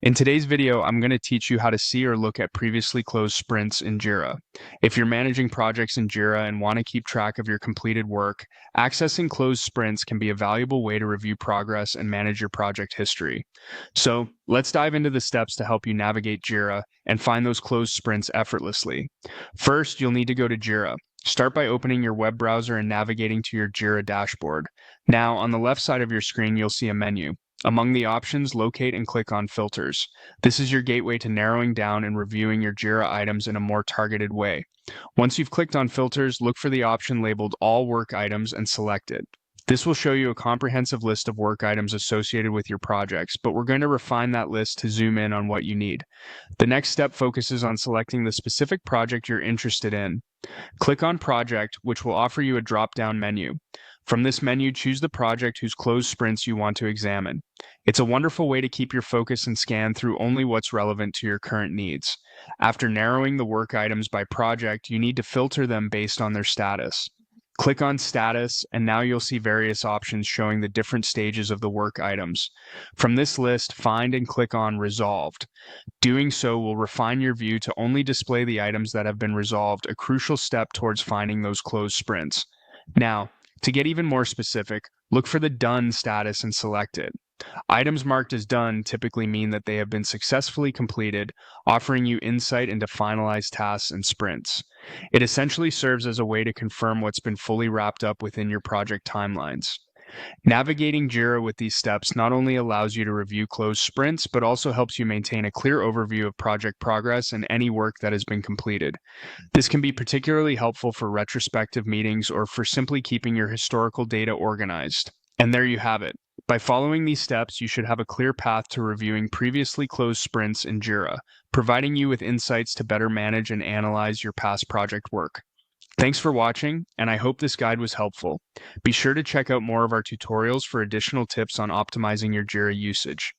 In today's video, I'm going to teach you how to see or look at previously closed sprints in Jira. If you're managing projects in Jira and want to keep track of your completed work, accessing closed sprints can be a valuable way to review progress and manage your project history. So, let's dive into the steps to help you navigate Jira and find those closed sprints effortlessly. First, you'll need to go to Jira. Start by opening your web browser and navigating to your Jira dashboard. Now, on the left side of your screen, you'll see a menu. Among the options, locate and click on Filters. This is your gateway to narrowing down and reviewing your Jira items in a more targeted way. Once you've clicked on Filters, look for the option labeled All Work Items and select it. This will show you a comprehensive list of work items associated with your projects, but we're going to refine that list to zoom in on what you need. The next step focuses on selecting the specific project you're interested in. Click on Project, which will offer you a drop-down menu. From this menu, choose the project whose closed sprints you want to examine. It's a wonderful way to keep your focus and scan through only what's relevant to your current needs. After narrowing the work items by project, you need to filter them based on their status. Click on Status, and now you'll see various options showing the different stages of the work items. From this list, find and click on Resolved. Doing so will refine your view to only display the items that have been resolved, a crucial step towards finding those closed sprints. Now, to get even more specific, look for the Done status and select it. Items marked as done typically mean that they have been successfully completed, offering you insight into finalized tasks and sprints. It essentially serves as a way to confirm what's been fully wrapped up within your project timelines. Navigating Jira with these steps not only allows you to review closed sprints, but also helps you maintain a clear overview of project progress and any work that has been completed. This can be particularly helpful for retrospective meetings or for simply keeping your historical data organized. And there you have it. By following these steps, you should have a clear path to reviewing previously closed sprints in Jira, providing you with insights to better manage and analyze your past project work. Thanks for watching, and I hope this guide was helpful. Be sure to check out more of our tutorials for additional tips on optimizing your Jira usage.